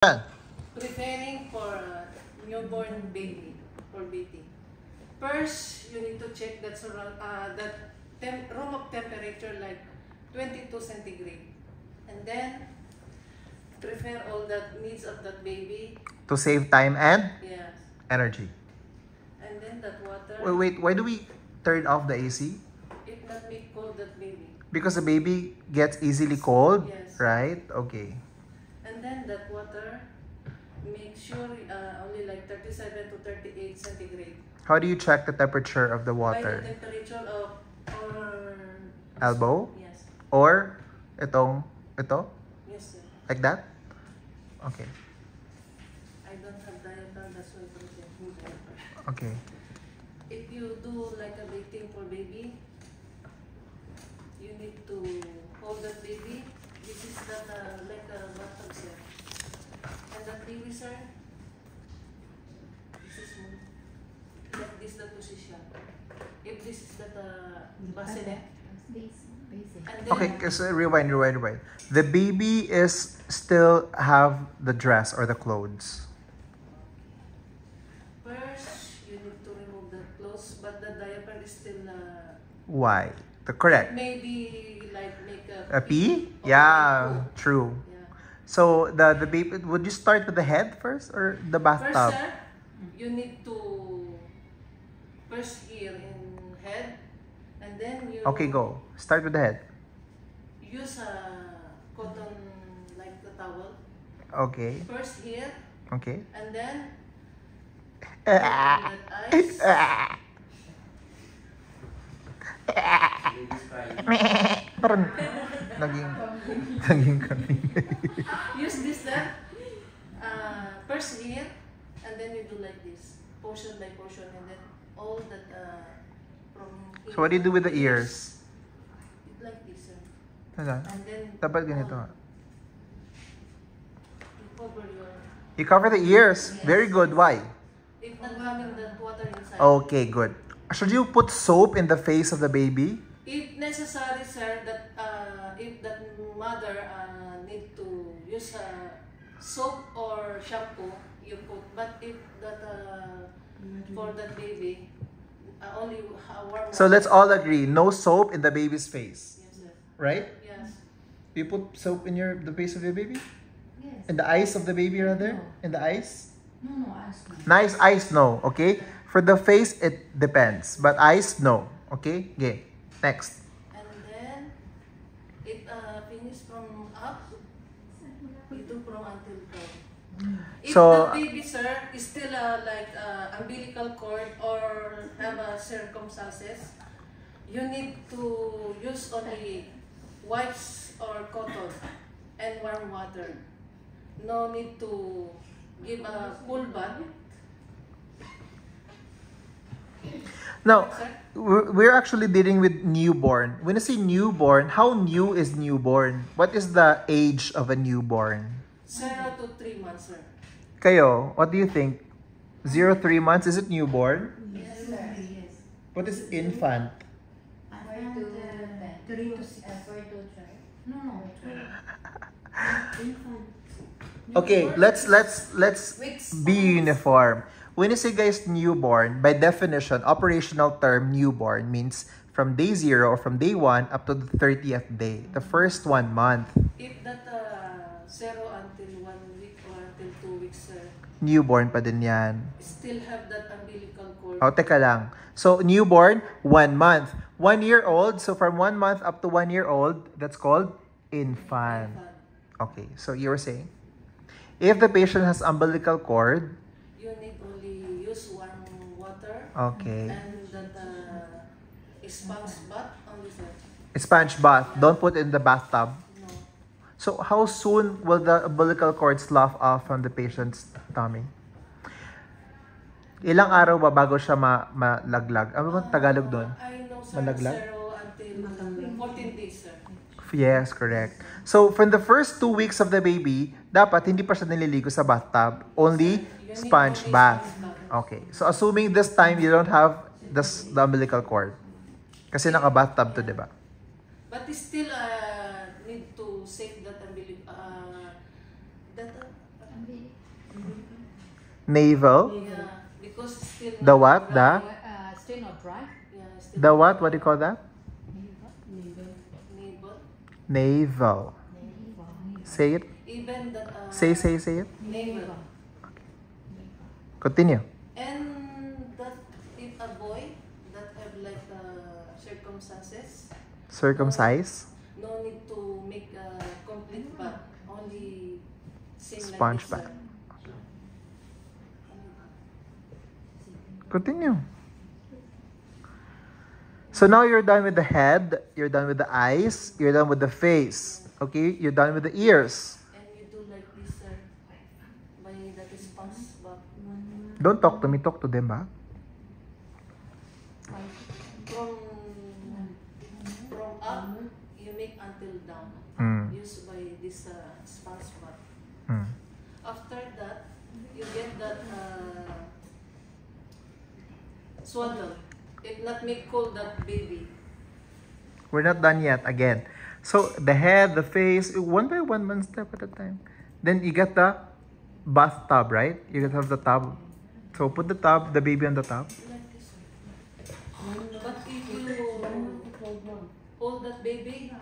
Preparing for a newborn baby or baby. First, you need to check that room of temperature like 22 centigrade. And then, prepare all that needs of that baby. To save time and Yes. energy. And then that water. Wait, why do we turn off the AC? It not be cold that baby. Because the baby gets easily cold, Yes. right? Okay. And then that water, make sure only like 37 to 38 centigrade. How do you check the temperature of the By water? the temperature of our Elbow? Yes. Or ito? Yes, sir. Like that? Okay. I don't have diaper, that's why I don't need diaper. Okay. If you do like a bathing for baby, you need to hold that baby. This is that like a bathtub, sir. And that baby, sir, this is like this the position. If this is that bassinet, and then Okay, so rewind. The baby is still have the dress or the clothes. first you need to remove the clothes, but the diaper is still Why? The correct. maybe like make A pee? or Yeah, like poo. true. Yeah. So the baby, would you start with the head first or the First, bathtub? sir, you need to first here in head, and then you Okay, go. Start with the head. use a cotton like the towel. Okay. First here, Okay. and then that eyes. Parang naging kami. Use this then. First here, and then you do like this, portion by portion, and then all that from here. So what do you do with the ears? Like this, sir. Ano? And then Dapat ganito. you cover your. You cover the ears. Yes. Very good. Why? If not having the water inside. Okay, good. Should you put soap in the face of the baby? If necessary, sir, that if that mother need to use soap or shampoo, you put. But if that for that baby, only warm. So let's water. all agree, no soap in the baby's face. Yes, sir. Right? Yes. You put soap in the face of your baby? Yes. In the eyes of the baby rather? No. In the eyes? No, eyes no. Nice eyes, no. Okay? For the face, it depends. But eyes, no. Okay? Okay. Next. And then it finish from up. You do from until down. If So- the baby, sir, is still like umbilical cord or have circumstances, you need to use only wipes or cotton and warm water. No need to give a full bath. Now, Sir? we're actually dealing with newborn. When I say newborn, how new is newborn? What is the age of a newborn? 0 to 3 months, sir. Kayo, what do you think? 0, 3 months, is it newborn? Yes, sir. Yes. What is infant? Three to six. No. Infant. Okay, let's Weeks. be uniform. When you say guys newborn, by definition, operational term newborn means from day 0 or from day 1 up to the 30th day, the first 1 month. If that 0 until 1 week or until 2 weeks, sir, Newborn pa din yan. still have that umbilical cord. O, teka lang. So, newborn, 1 month. 1 year old, so from 1 month up to 1 year old, that's called infant. Okay, so you were saying? If the patient has umbilical cord, You need only use warm water okay. and that sponge bath only, sir. Sponge bath, don't put in the bathtub. No. So, how soon will the umbilical cord slough off from the patient's tummy? Ilang araw ba bago siya malaglag? Ano ba Tagalog doon? I know, sir, Malaglag? 0 until 14 days, sir. Yes, correct. So, from the first 2 weeks of the baby, dapat hindi pa siya nililigo sa bathtub. Only You need sponge only bath. sponge bath. Okay. So, assuming this time you don't have the umbilical cord. Kasi naka-bathtub to, di ba? But still need to save that umbilical that Navel. Yeah, because it's still The not what? dry. Still not dry? Yeah, it's still The not what? dry. What do you call that? Navel. Navel. Say it. Even the Say it. navel. Continue. And that if a boy that have like circumstances, Circumcise. no need to make a complete bath, only same Sponge like this. bath. Continue. So now you're done with the head, you're done with the eyes, you're done with the face. Okay? You're done with the ears. And you do like this, sir, by that is sponge bath. Don't talk to me, talk to them, ba? From up, you make until down. Mm. Used by this sponge bath. Mm. After that, you get that swaddle. It not make cold that baby. We're not done yet. Again. So, the head, the face, one by one step at a time. Then you get the bathtub, right? You have the tub. So, put the tub, the baby on the tub. Like this. But if you hold that baby,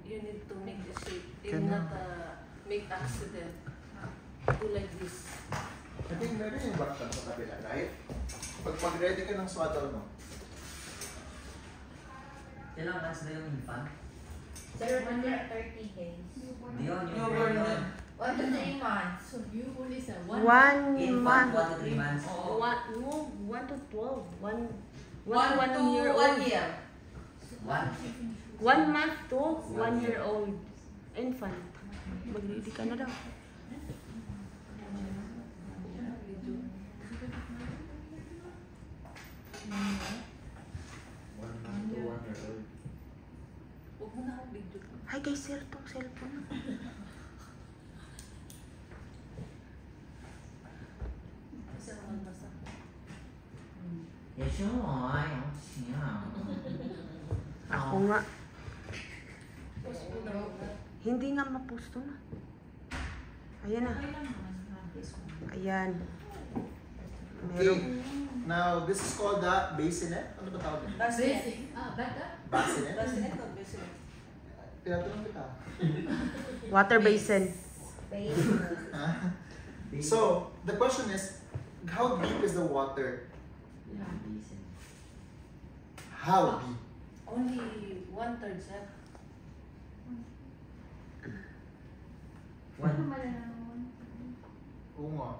you need to make a shape. It will not make accident. Do like this. I think meron yung bathtub sa kabila, right? Pag-ready ka ng swaddle mo. Ilang months na yung infant? Sir, 30 days. Yun, yung Newborn yun. na. 1 to 3 months. So you only say 1 Infant, 1 to 3 months. One to 12. One to year 1 old. year. 1. 1 month to 1 year old. Infant. Mag-ready ka na daw. Huwag mo na ako video. Hi guys, sir, tong cellphone. Kasi naman basta. Yes, yun. Ay, siya. Ako nga. Tapos mo na ako. Hindi nga mapusto na. Ayan na. Ayan. Meron. Now, this is called the bassinet. Ano ba tawag niya? Basic. Bassinet? Basic o basic? Tinatanong kita. Water basin. So, the question is, how deep is the water? How deep? Only 1/3, sir. Oo nga.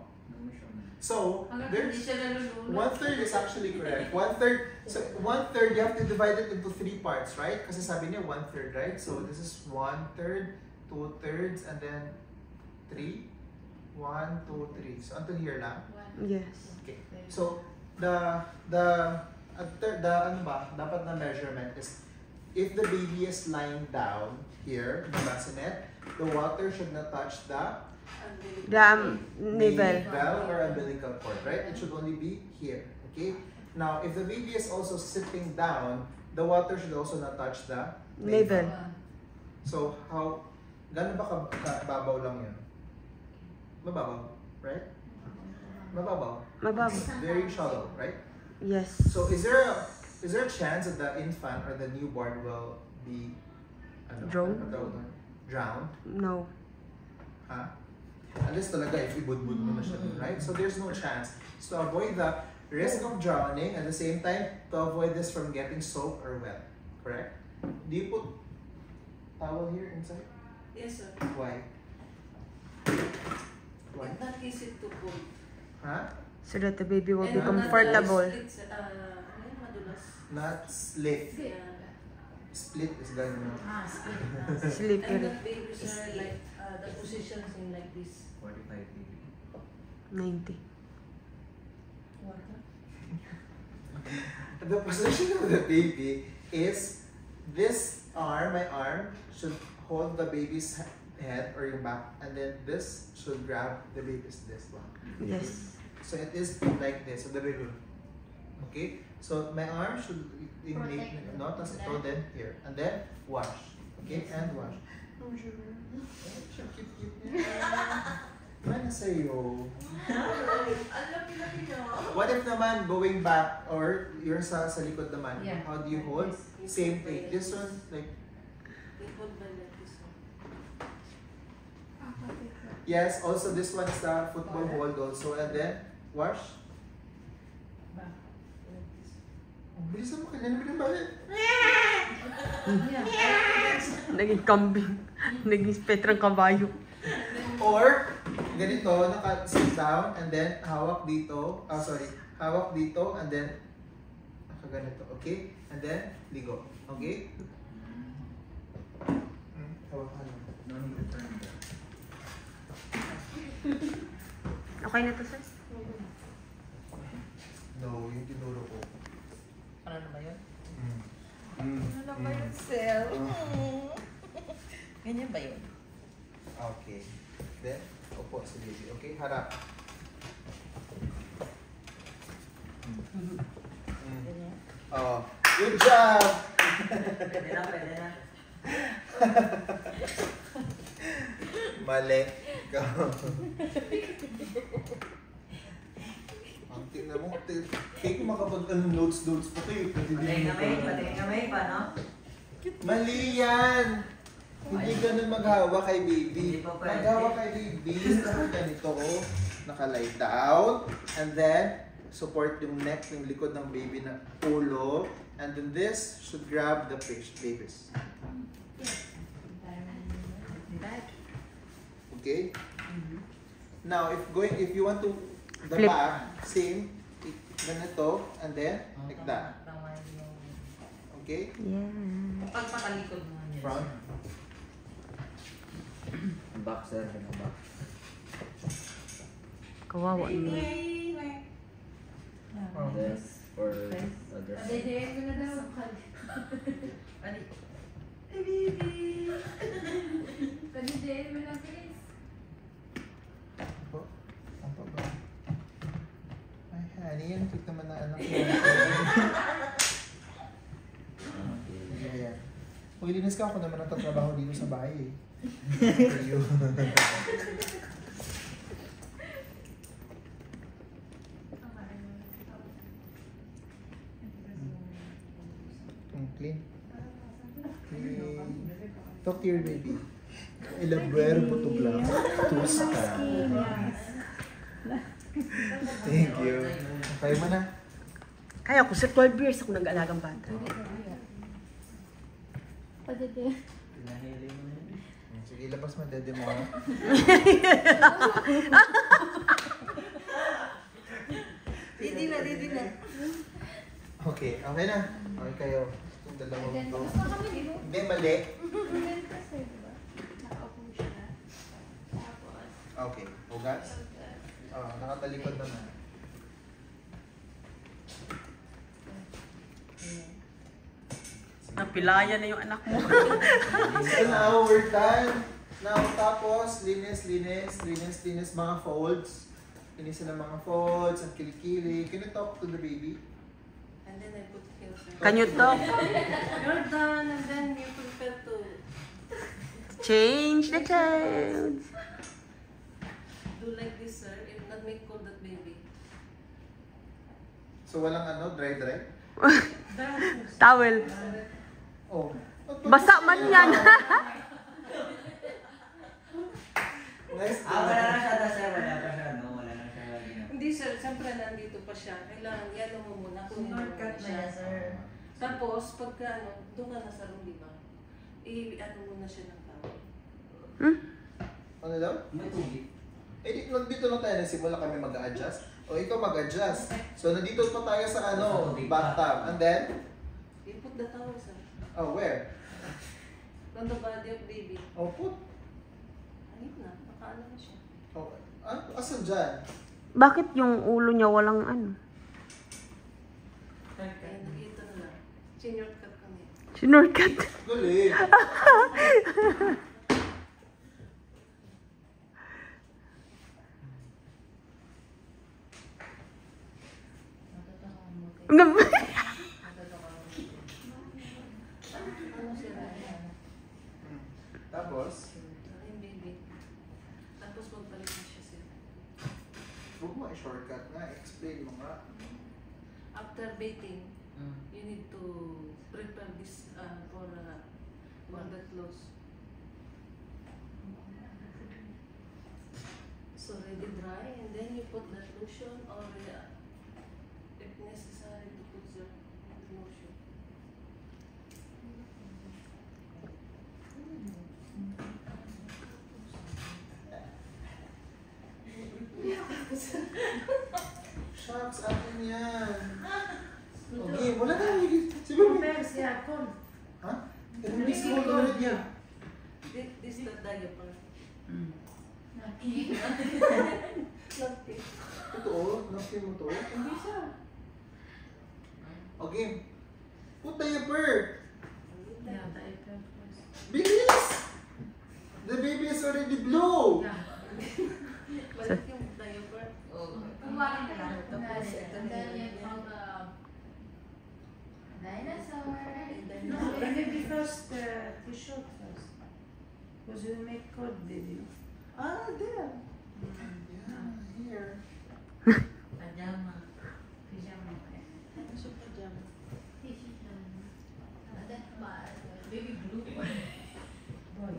So, there's 1/3 is actually correct. 1/3. So 1/3 you have to divide it into 3 parts, right? Kasi sabi niya 1/3, right? So this is 1/3, 2/3, and then 3. 1, 2, 3. So until here lang. Yes. Okay. So the ano ba? Dapat na measurement is if the baby is lying down here in the bassinet, the water should not touch the The navel. navel or umbilical cord, right? It should only be here, okay? Now, if the baby is also sitting down, the water should also not touch the Navel. So, gano'n ba kababaw lang yun? Mababaw, right? Mababaw. Mababa. Very shallow, right? Yes. So, is there a chance that the infant or the newborn will be Drowned? Drowned? No. Huh? Unless talaga if ibudbud mo na siya dun, right? So there's no chance. So to avoid the risk of drowning, at the same time, to avoid this from getting soaked or wet. Correct? Do you put towel here inside? Yes, sir. Why? Why? It's not easy to pull. Huh? So that the baby will be And comfortable. ano yung madulas? Not slip. Yeah. Split is ganun. And Slippery. that babies are like, the positions in like this. 45 degree. 90. The position of the baby is this arm, my arm, should hold the baby's head or yung back, and then this should grab the baby's this one. Yes. So it is like this. So the baby. Okay? So my arm should not as ito, then here. And then wash. Okay? And wash. Ano sa'yo? Ang laki-laki niya. What if naman going back or you're sa likod naman? Yeah. How do you hold? Same thing. This one, like, You hold by like this one. yes, also this one is the football hold also. And then, wash. Oh, bilisan mo, kailan mo ba? Naging kambing. Naging petrang kabayo. Or, ganito, naka-sit down and then hawak dito. Hawak dito and then nakaganito. Okay? And then, ligo. Okay? Hawak ka lang. No need to turn there. Okay na to, sir? No, yung tinuro ko. Ano na ba yun? Ano Ano ba yun, Sel? Ganyan ba yun? Okay. Then, upo si baby. Okay, harap. Ganyan. Oh, good job! Pwede na, pwede na. Mali. Go. Ang tingnan mo, kayo makapag-notes pa kayo. Patingin kamay, paano? Mali yan! Hindi ganun maghawak kay baby. Hindi pa pwede. Maghawak kay baby. Dapat ganito, oh. Naka-lie down. And then, support yung neck, yung likod ng baby na ulo. And then this should grab the babies. Okay? Now, if you want to the Flip. back, same. Ganito, and then, like that. Tama yung Okay? Yeah. pagpakalikod mo niya. Front. Back, sir. Back. Kawawa niya. This or other side. Padidiin ko na daw. Padidiin mo na, please. Ako? Ang paba. Ay, honey, yan. Cute naman na anak mo. Ayan. Maglilinis ka, ako naman ang tatrabaho dito sa bahay eh. For you. Clean. Clean. Talk to your baby. Elabuero mo to black. Tusta. Thank you. Okay mo na. Kaya ko, sa 12 years ako nag-alagang bata. Pinahili mo na yun. Sige, labas mo dede mo. Ha? Didi na. Okay, okay na. Okay kayo. Yung dalawang to. Hindi, mali. Okay, hugas. Nakatalikod naman. Napilaya na yung anak mo. So now, we're done. Now, tapos, linis, mga folds. Linisin ng mga folds, ang kilikili. Can you talk to the baby? And then I put here. Can you talk? You're done, and then you prepare to Change the child. do like this, sir. If not, make cold that baby. So, walang dry? Towel. Oh. Basa man yan. Nice. Wala na siya, sir. Wala pa siya, no? Wala na siya. Hindi, sir. Siyempre, nandito pa siya. Kailangan, yan mo muna. Kunin mo muna Shortcut na siya. yan, sir. Tapos, pagka doon ka na sa room, di ba? Muna siya ng towel. Ano daw? May tubig. Nandito lang tayo, nagsimula kami mag-adjust. O ikaw mag-adjust. So, nandito pa tayo sa bathtub. And then, You put the towel, sir. oh, where? On the body of baby. Oh, put. Ayun na. Nakaano na siya. Oh, asan dyan? Bakit yung ulo niya walang ano? Ayun, nakita na lang. Senior cut kami. Sinurkat. Galing. Ano siya? Tapos, Ayun, baby. Tapos magpalit na siya, sir. Huwag mo i-shortcut nga. Explain mo nga. After bathing, you need to prepare this for the clothes. So ready dry, and then you put that lotion, or if necessary to put the lotion. Shucks, akin yan. Okay, wala na. Sige mo. Ha? Miss ko ulit yan. This is the diaper. Totoo? Napkin mo to? Hindi siya. Okay. Put diaper. Bilis! The baby is already blue. Balik yung diaper. Maybe first t-shirt first. Because you make code video. Ah, there. Yeah, here. Pajama. Pajama. Nasa pajama. Baby blue. Boy.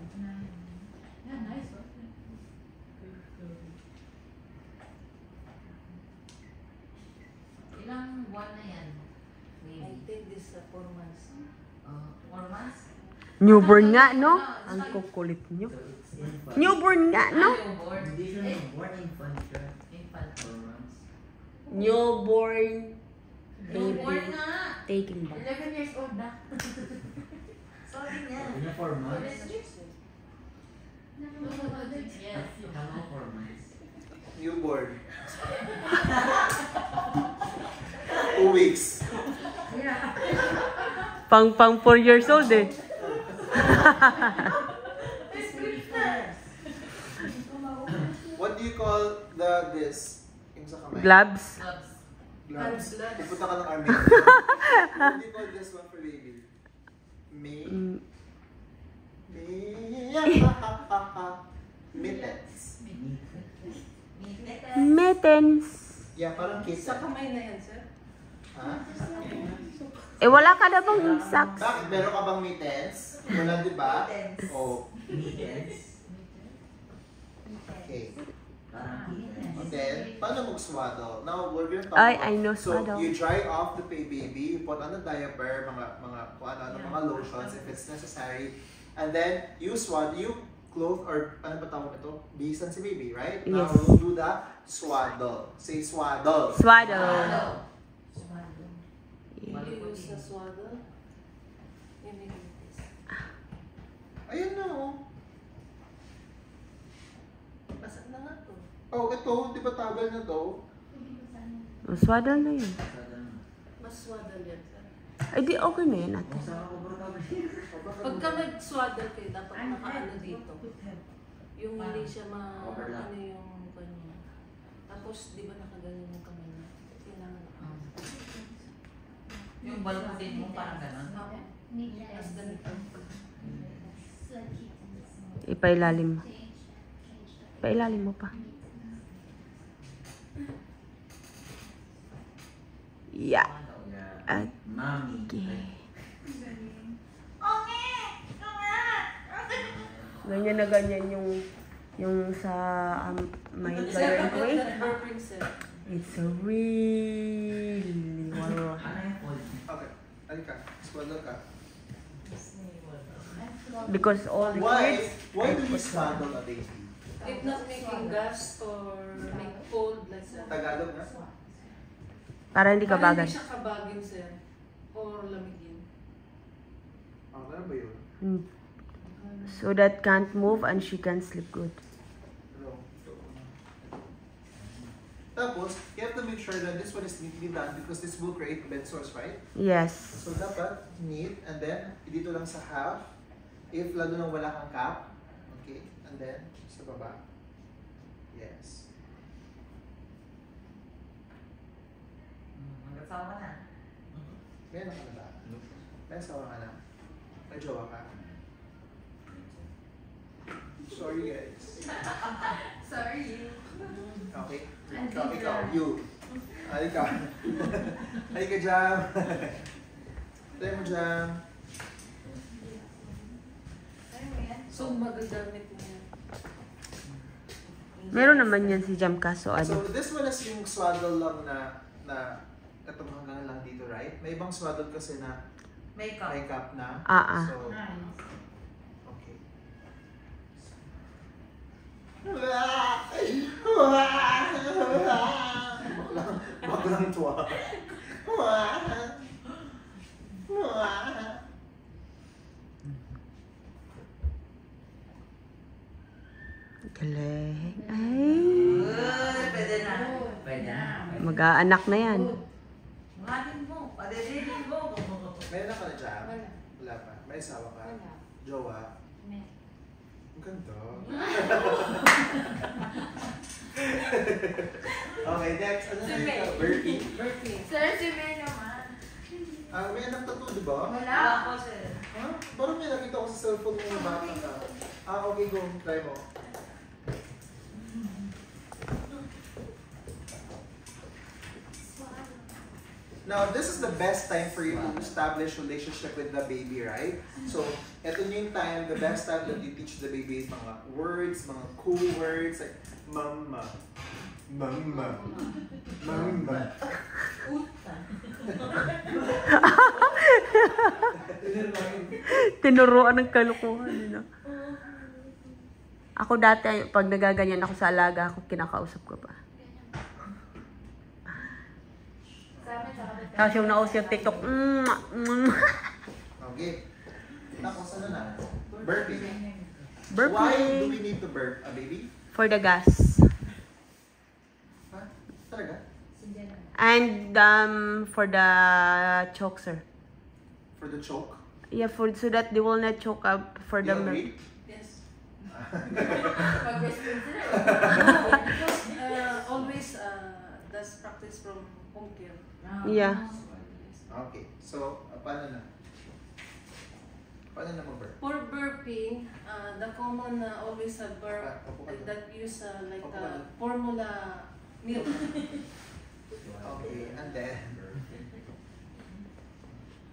Yeah, nice one. Ilang buwan na yan? I think this 4 months. 4 months? Newborn nga, no? Ang kukulit nyo. So it's infant. Newborn nga, no? Newborn. Hindi siya born infant siya. Infant. 4 months. Newborn Newborn baby nga. taking bath. 11 years old na. Sorry nga. Sabi niya 4 months. Yes. Akala ko 4 months. Newborn. 2 weeks. Pang 4 years old eh. What do you call this? Yung sa kamay? Gloves. Gloves. Gloves. Gloves. Pupunta ka ng army. What do you call this one for baby? May? Mm, Mittens. Mittens. Yeah, parang Sa kitten. kamay na yan, sir. Ha? Eh, wala ka na bang socks? Bakit? Meron ka bang mittens? Wala, di ba? Mittens. Oh, Mittens. okay. Parang kittens. And then, paano mag-swaddle? Now, we're gonna talk Ay, about... I know So, swaddle. you dry off the baby, you put on the diaper, kung ano, mga lotions if it's necessary. And then, you swaddle, you clothe, or ano ba tawag ito? Bihisan si baby, right? Now, Yes. we'll do the swaddle. Say swaddle. Swaddle. You use the swaddle. You need this. Ayun na, oh. Basag na nga to. Oh, ito, di ba tagal na to? Oh, swaddle na yun. Mas swaddle yan, sir. Ay, di okay na yun ate. Kung saan ako komportable. Pagka nag-swaddle kayo, dapat nakaano dito. Yung hindi siya Overlap. ano yung kanya. Tapos, di ba nakaganyan yung kamay niya? Kailangan Yung balbutin mo parang gano'n. Tapos ganito. Ipailalim mo. Pailalim mo pa. Yeah. Yeah. At Mommy. okay. Ganyan na ganyan yung sa my employer in Kuwait. That burping, sir. It's a really wow. Ano yung fold? Okay, halika. Swaddle ka. Because all the kids, Why do you swaddle a baby? If not making gas or make cold like that. Tagalog na? para hindi ka Para bagal. hindi siya kabagin, sir. Or lamigin. Oh, ano ba yun? Hmm. So that can't move and she can sleep good. Ano? Tapos, you have to make sure that this one is neatly done because this will create bed sores, right? Yes. So, dapat neat and then, dito lang sa half. If lalo nang wala kang cap. Okay? And then, sa baba. Yes. Nagkasawa na. Meron ka na ba? May asawa ka na? May jowa ka? Sorry guys. Sorry. Okay. Okay? Ikaw, you. Ikaw. Halika, Jam. Tayo mo, Jam. So, magagamit mo yan. Meron naman yan si Jam kaso So, ano. this one is yung swaddle lang na ito hanggang lang dito, right? May ibang swaddle kasi na makeup na. So, okay. Baklang tuwa. Galing. Ay. Pwede na. Pwede na. Mag-aanak na yan. Nganin mo. Padedinin mo. Meron na ka na, Jam? Wala. Wala pa. May asawa ka? Wala. Jowa? Ang ganda. Okay, next. Ano na ito? Burpee? Burpee. Sir, si May naman. May anak tattoo, di ba? Wala. Ako, sir. Ha? Parang may nakita ko sa cellphone mo yung bata ka. Okay, go. Try mo. Now, this is the best time for you to establish relationship with the baby, right? So, ito yung time, the best time that you teach the baby is mga words, mga cool words, like mama, mama, mama. Tinuruan ng kalukuhan. Ano? Ako dati, pag nagaganyan ako sa alaga ako, kinakausap ko pa. Tapos yung naus yung TikTok, Okay. Tapos ano na? Burping. Burping. Why do we need to burp a baby? For the gas. Ha? Talaga? And for the choke, sir. For the choke? Yeah, so that they will not choke up for You the milk. agree? Yes. Because always that's practice from home care. Yeah. Okay. So, paano na? Paano na mag-burp? For burping, the common always burp Opo ka na. that use like Opo ka na. formula milk. Okay, and then...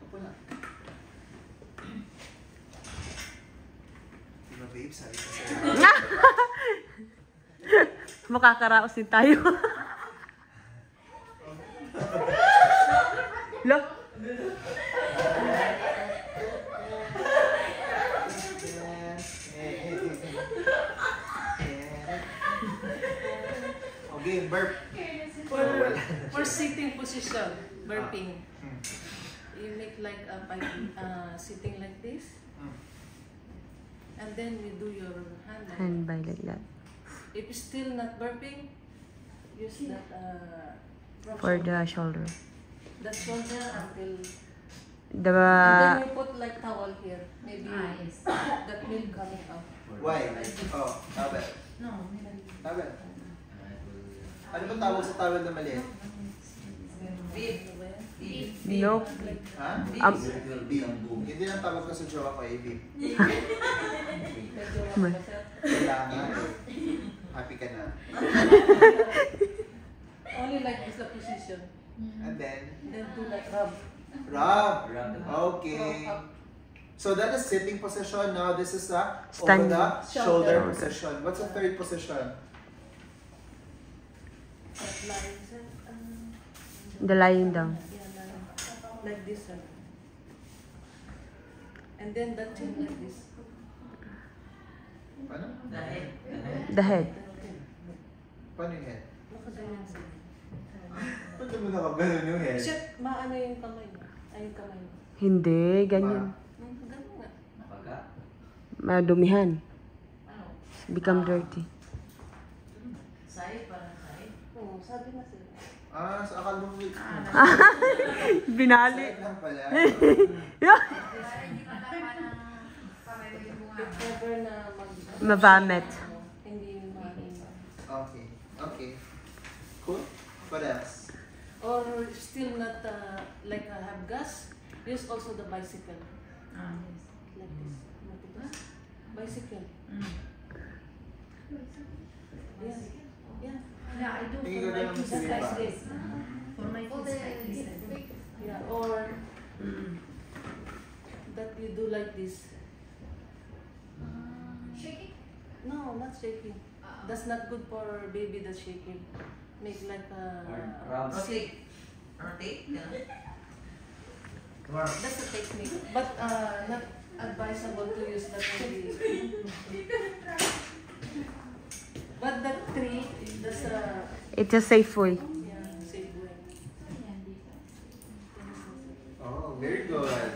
Opo na. Diba babe, sabi ko sa'yo. Makakaraos din tayo. Look. Okay, burp. For sitting position, burping. You make like a sitting like this, and then you do your hand. Like Hand by like that. If you're still not burping, use that from For shoulder. the shoulder. That shoulder until. The And then you put like towel here, maybe that milk coming out. Why? Oh, towel. No. Towel. Ano ba tawag sa towel na maliit? Nope. Ha? Beep. Hindi lang tawag ko sa jowa ko, beep. Medyo Kailangan. Happy ka na. only like this the position. And then, Then do like rub. rub. Rub. Okay. So that is sitting position. Now this is the over Standing. the shoulder Shoulder. position. What's the third position? That lying, sir. The lying down. Yeah, lying. Like this, sir. And then that chin like this. Paano? Dahil. The head. Paano yung head? Nakaganyan, sir. Ba't mo nakaganon yung head? Shit, maano yung kamay mo? Ay, yung kamay mo. Hindi, ganyan. Ganun nga. Napaga. Madumihan. Ano? Become dirty. Sa'yo, parang sa'yo. Oo, sabi nga sir. Sa akal mo. Binali. Side lang pala. Yeah. Para hindi malaman ng kamay mo yung bunga. If ever na Ma-vomit. Hindi maano. Okay. Okay. Cool. What else? Or still not like have gas, use also the bicycle. Like this. Diba? Bicycle. Yeah. Yeah. Yeah, I do Tingin for ko my na lang kids sila like pa. this. For my kids like this. I do. Yeah, or that you do like this. Shaking? No, not shaking. That's not good for baby that's shaking. Make like a... Rotate. Rotate. Ganun. Come on. That's a technique. But not advisable to use that only. But that three, that's a It's a safe way. yeah, safe way. Oh, very good.